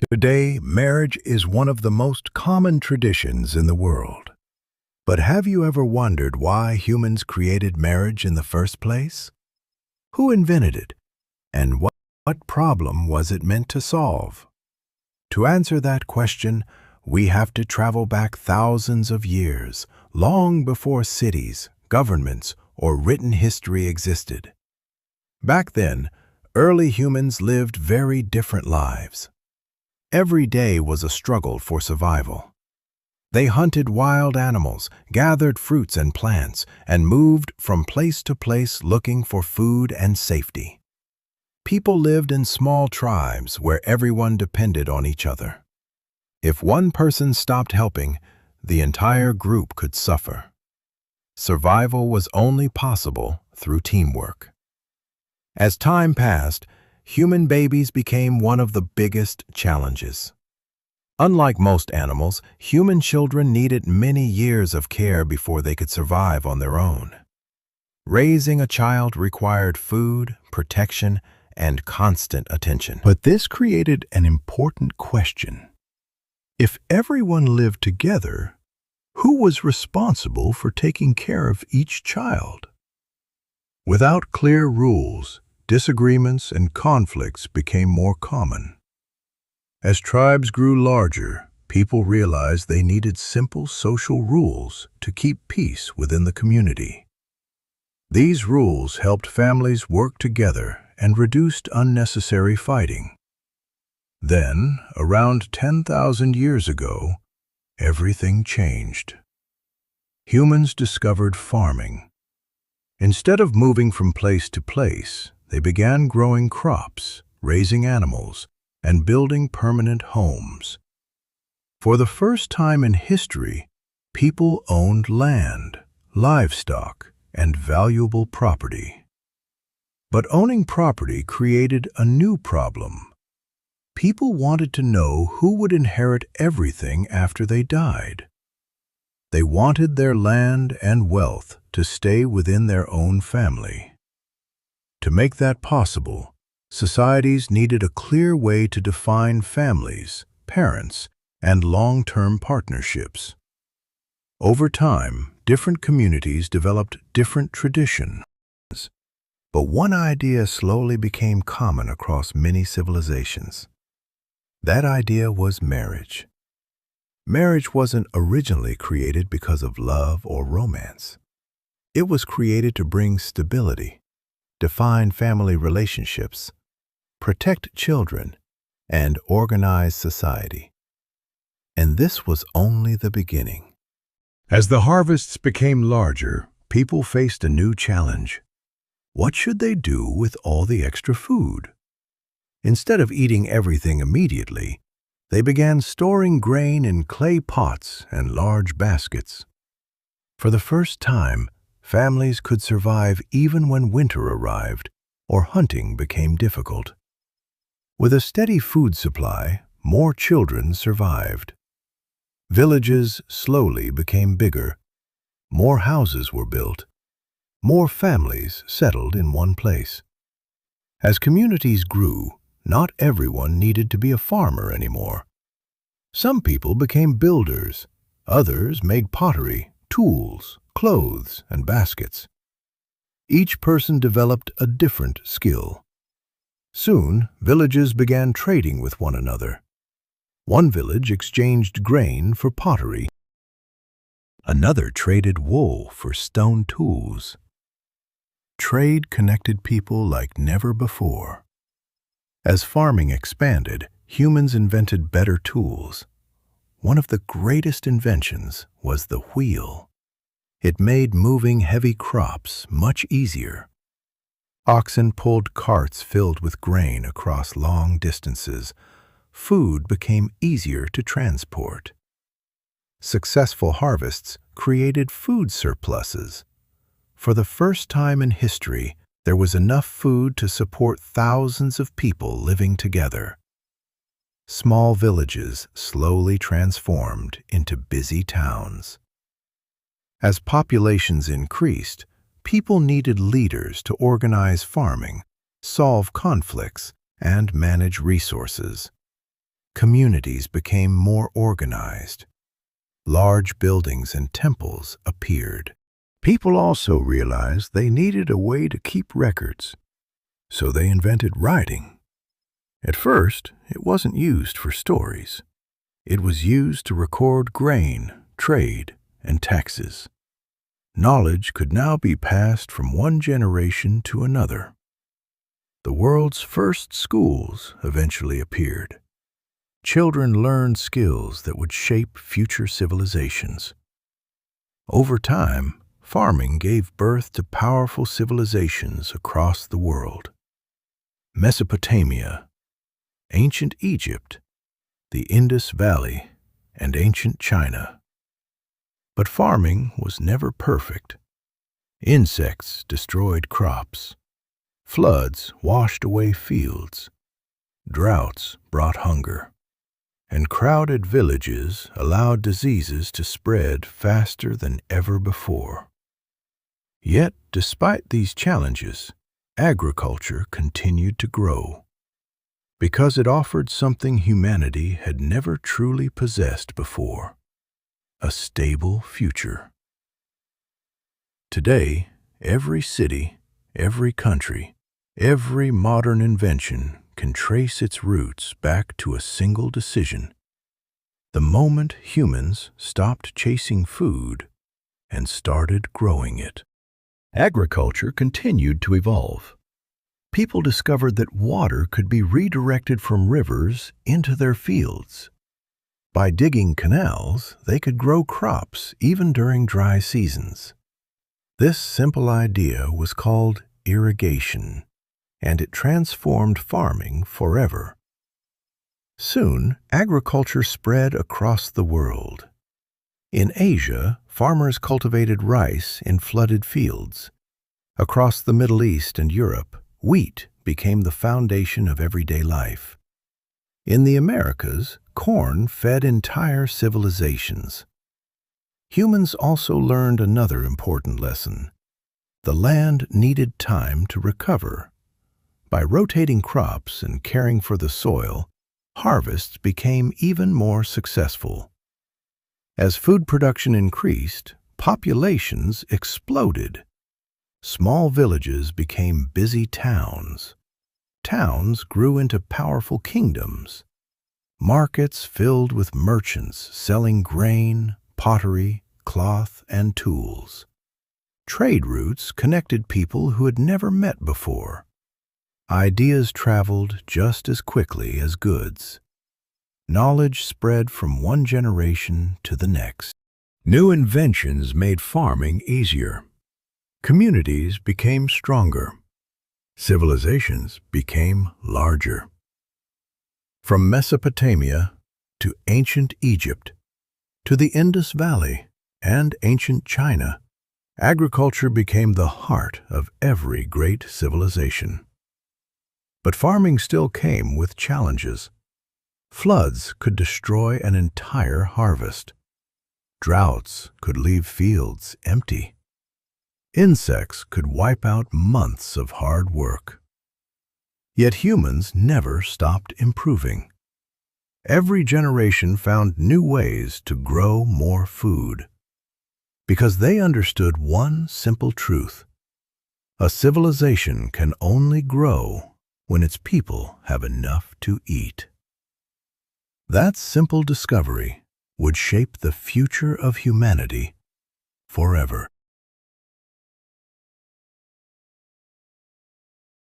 Today, marriage is one of the most common traditions in the world. But have you ever wondered why humans created marriage in the first place? Who invented it? And what problem was it meant to solve? To answer that question, we have to travel back thousands of years, long before cities, governments, or written history existed. Back then, early humans lived very different lives. Every day was a struggle for survival. They hunted wild animals, gathered fruits and plants, and moved from place to place looking for food and safety. People lived in small tribes where everyone depended on each other. If one person stopped helping, the entire group could suffer. Survival was only possible through teamwork. As time passed, human babies became one of the biggest challenges. Unlike most animals, human children needed many years of care before they could survive on their own. Raising a child required food, protection, and constant attention. But this created an important question. If everyone lived together, who was responsible for taking care of each child? Without clear rules, disagreements and conflicts became more common. As tribes grew larger, people realized they needed simple social rules to keep peace within the community. These rules helped families work together and reduced unnecessary fighting. Then, around 10,000 years ago, everything changed. Humans discovered farming. Instead of moving from place to place, they began growing crops, raising animals, and building permanent homes. For the first time in history, people owned land, livestock, and valuable property. But owning property created a new problem. People wanted to know who would inherit everything after they died. They wanted their land and wealth to stay within their own family. To make that possible, societies needed a clear way to define families, parents, and long-term partnerships. Over time, different communities developed different traditions. But one idea slowly became common across many civilizations. That idea was marriage. Marriage wasn't originally created because of love or romance. It was created to bring stability, define family relationships, protect children, and organize society. And this was only the beginning. As the harvests became larger, people faced a new challenge. What should they do with all the extra food? Instead of eating everything immediately, they began storing grain in clay pots and large baskets. For the first time, families could survive even when winter arrived or hunting became difficult. With a steady food supply, more children survived. Villages slowly became bigger. More houses were built. More families settled in one place. As communities grew, not everyone needed to be a farmer anymore. Some people became builders. Others made pottery, tools, clothes, and baskets. Each person developed a different skill. Soon, villages began trading with one another. One village exchanged grain for pottery. Another traded wool for stone tools. Trade connected people like never before. As farming expanded, humans invented better tools. One of the greatest inventions was the wheel. It made moving heavy crops much easier. Oxen pulled carts filled with grain across long distances. Food became easier to transport. Successful harvests created food surpluses. For the first time in history, there was enough food to support thousands of people living together. Small villages slowly transformed into busy towns. As populations increased, people needed leaders to organize farming, solve conflicts, and manage resources. communities became more organized. Large buildings and temples appeared. People also realized they needed a way to keep records, so they invented writing. At first, it wasn't used for stories. It was used to record grain, trade, and taxes. Knowledge could now be passed from one generation to another. The world's first schools eventually appeared. Children learned skills that would shape future civilizations. Over time, farming gave birth to powerful civilizations across the world. Mesopotamia, ancient Egypt, the Indus Valley, and ancient China. But farming was never perfect. Insects destroyed crops. Floods washed away fields. Droughts brought hunger. And crowded villages allowed diseases to spread faster than ever before. Yet, despite these challenges, agriculture continued to grow, because it offered something humanity had never truly possessed before: a stable future. Today, every city, every country, every modern invention can trace its roots back to a single decision: the moment humans stopped chasing food and started growing it. Agriculture continued to evolve. People discovered that water could be redirected from rivers into their fields. By digging canals, they could grow crops even during dry seasons. This simple idea was called irrigation, and it transformed farming forever. Soon, agriculture spread across the world. In Asia, farmers cultivated rice in flooded fields. Across the Middle East and Europe, wheat became the foundation of everyday life. In the Americas, corn fed entire civilizations. Humans also learned another important lesson: the land needed time to recover. By rotating crops and caring for the soil, harvests became even more successful. As food production increased, populations exploded. Small villages became busy towns. Towns grew into powerful kingdoms. Markets filled with merchants selling grain, pottery, cloth, and tools. Trade routes connected people who had never met before. Ideas traveled just as quickly as goods. Knowledge spread from one generation to the next. New inventions made farming easier. Communities became stronger. Civilizations became larger. From Mesopotamia to ancient Egypt, to the Indus Valley and ancient China, agriculture became the heart of every great civilization. But farming still came with challenges. Floods could destroy an entire harvest. Droughts could leave fields empty. Insects could wipe out months of hard work. Yet humans never stopped improving. Every generation found new ways to grow more food, because they understood one simple truth: a civilization can only grow when its people have enough to eat. That simple discovery would shape the future of humanity forever.